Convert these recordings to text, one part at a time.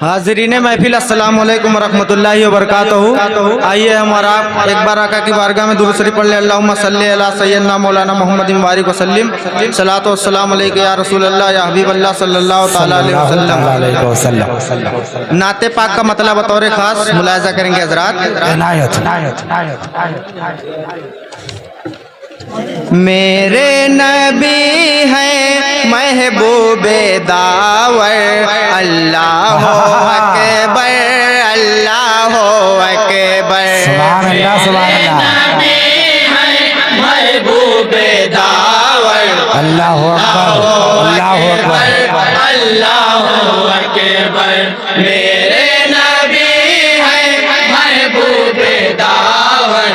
हाज़रीन महफिल अस्सलाम वालेकुम वरहमतुल्लाहि वबरकातुहू। आइए हमारा एक बार आका की बारगाह में दुरूद शरीफ पढ़ ले। अल्लाहुम्मा सल्ली अला सय्यदना मौलाना मुहम्मदिन बारिक वसल्लिम। सलातो वस्सलाम अलैका या रसूल अल्लाह या हबीब अल्लाह सल्लल्लाहु तआला अलैहि वसल्लम। नाते पाक का मतलब बतौर खास मुलाहिजा करेंगे हज़रात। मेरे नबी हैं महबूबे दावर, अल्लाह अकबर अल्लाह अकबर। सुभान अल्लाह सुभान अल्लाह। महबूबे दावर, अल्लाह अकबर अल्लाह अकबर अल्लाह अकबर। मेरे नबी हैं महबूबे दावर,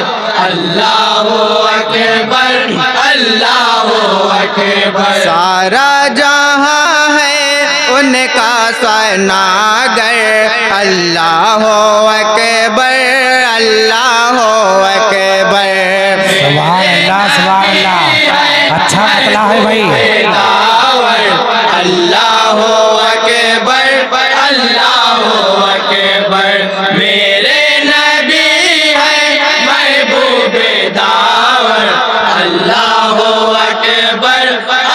अल्लाह अकबर अल्लाह अकबर। सारा जहां है उनका सनागर, अल्लाह अकबर अल्लाह अकबर। सुभान अल्लाह सुभान अल्लाह। अच्छा मतला है भाई। अल्लाह अकबर अल्लाह अकबर। मेरे नबी है महबूबे दावर, अल्लाह अकबर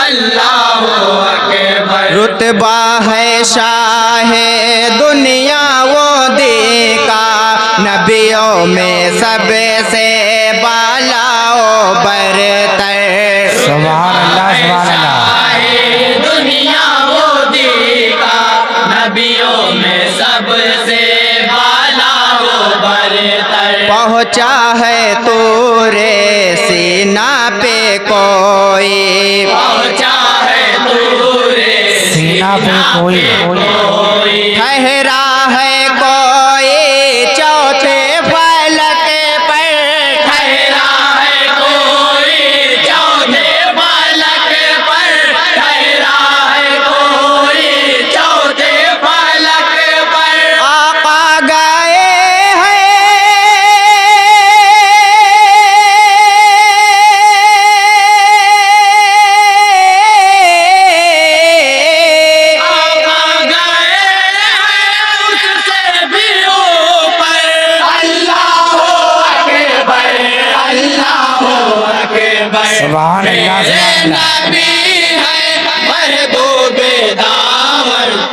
अल्लाह अकबर। रुतबा है शाहे दुनिया वो देखा, नबियों में सबसे बालाओ बरतर। सुभान अल्लाह सुभान अल्लाह। दुनिया वो देखा, नबियों में सबसे बालाओ बरतर। पहुँचा है तूरे सीना पे कोई, पहुँचा है तूरे सीना पे कोई ठहरा है कोई चौथे फलक पर, ठहरा है कोई चौथे फलक पर, ठहरा है कोई चौथे फलक पर। आका गए सुभान अल्लाह सुभान अल्लाह।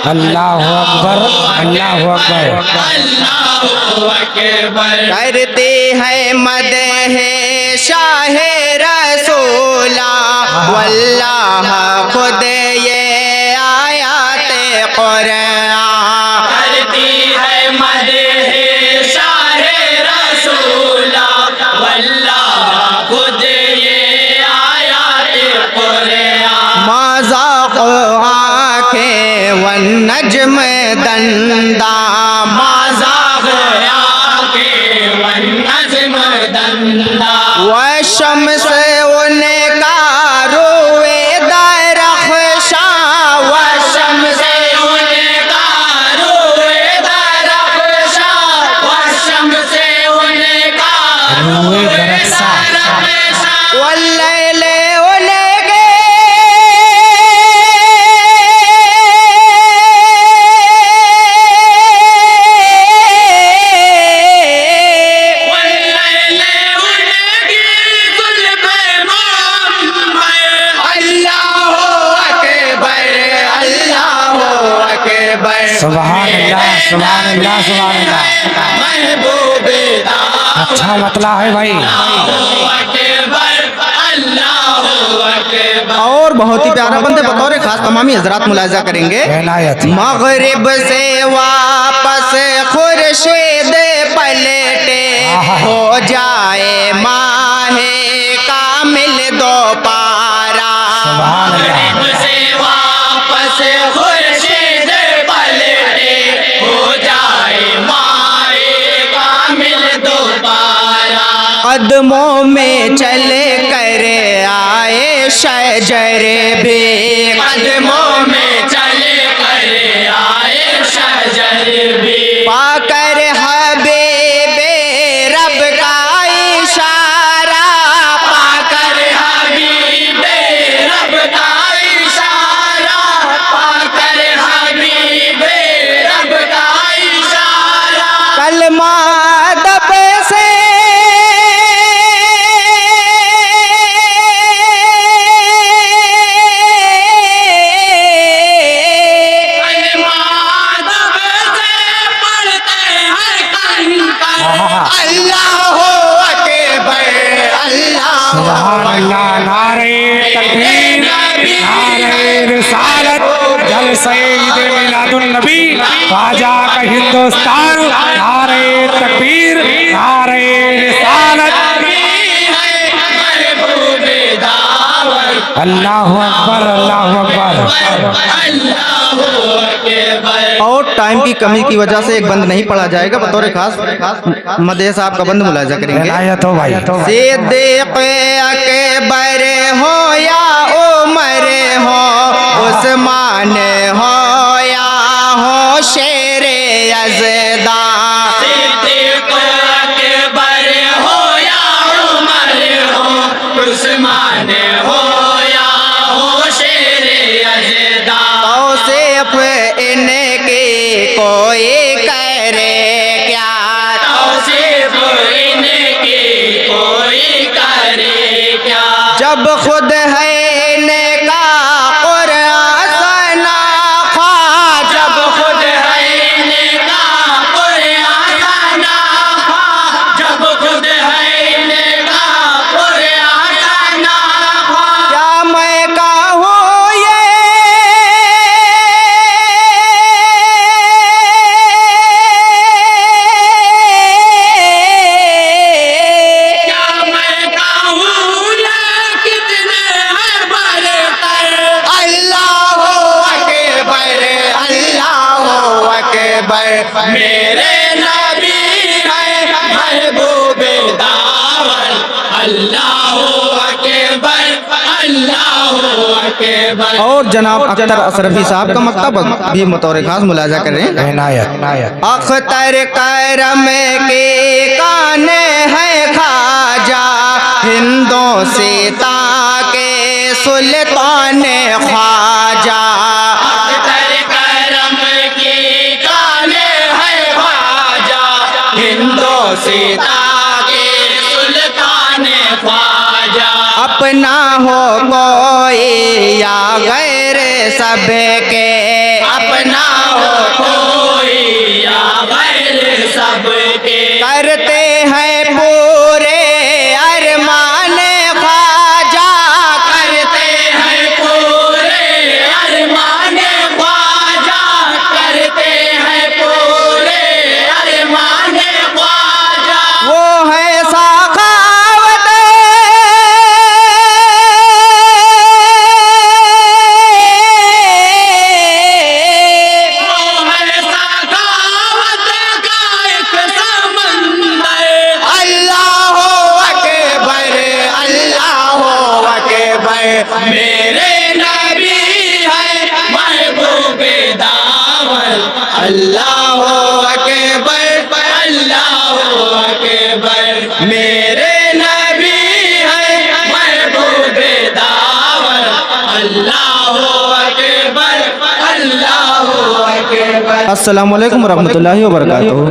अल्लाह अकबर अल्लाह अकबर। करते हैं मदह शाह रसूला, वल्लाह खुद ये आयात कुरान। करती है मदह शाह रसूला, वल्लाह खुद ये आयात कुरान। मज़ाक़ आँखें वन नज्म दंदा, मज़ाक़ आँखें वन नज्म दंदा। वशम्स उनका रोए दरख्शां, वशम्स उनका रोए दरख्शां, वशम्स उनका रोए दरख्शां। वल्लैल सुभान अल्लाह सुभान अल्लाह सुभान अल्लाह। महबूबे दावर, अच्छा मतला है भाई। और बहुत ही प्यारा बंदे बतौर खास तमामी हजरात मुलाहिजा करेंगे। मगरिब से वापस खुर्शीद पलटे, हो जाए माहे कामिल दोबारा। मगरिब से वापस खुर्शीद पलटे, हो जाए माहे कामिल दोबारा। कदमों में चले कर आए शजर भी, कदमों में चले कर आए शजर भी। पाकर हबीबे रब का इशारा, पाकर हबीबे रब का इशारा, पाकर हबीबे रब का मादब से सुभान अल्लाह। नारे तकबीर, नारे रिसालत, जलसे ईद मिलादुन नबी, ख्वाजा का हिंदुस्तान। नारे तकबीर, नारे रिसालत। अल्लाहु अकबर, अल्लाहु अकबर। और टाइम की कमी की वजह से एक बंद नहीं पढ़ा जाएगा, बतौर खास मदह साहब का बंद मुलाजा करेंगे। इनायत हो भाई। सिद्दीक़ अकबर हो या उमर हो, उस्मान हो या हो शेर यज़दा, सिद्दीक़ अकबर हो या उमर हो, उस्मान हो या हो शेर यज़दा, तौसीफ़ इनकी कोई करे क्या, तौसीफ़ इनकी कोई करे क्या, जब खुद है इनका कुरान सनाखा, जब खुद है इनका कुरान नाफा, जब खुद है इनका कुरान नाफा, क्या मैं कहूँ क्या मैं कहूँ ये कितने हैं बरतर, अल्लाह अकबर, अल्लाह अकबर, मेरे नबी है महबूब दावल, अल्लाह अकबर, अल्लाह अकबर। और जनाब अख्तर अशरफी साहब का मकतब भी बतौर खास मुलाजा कर रहे हैं। इनायत, इनायत। अख्तर करम के काने है ख्वाजा, हिंदों से ताके सुल्तान ख्वाजा, अख्तर करम की काले है ख्वाजा, हिंदों से ताके सुल्तान ख्वाजा, अपना हो कोई या गैर सबके, अपना हो कोई या गैर सबके, करते हैं पूरे अरमान ख्वाजा, करते हैं पूरे अरमान ख्वाजा, करते हैं पूरे अरमान ख्वाजा, वो है सखावत वो है सखावत का एक समंदर, अल्लाह अकबर, अल्लाह अकबर, मेरे नबी है महबूब दावल, अल्लाह अकबर, अल्लाह अकबर, मेरे नबी है महबूब दावल, अल्लाह अकबर, अल्लाह अकबर। अस्सलामु अलैकुम वरहमतुल्लाहि वबरकातुहू।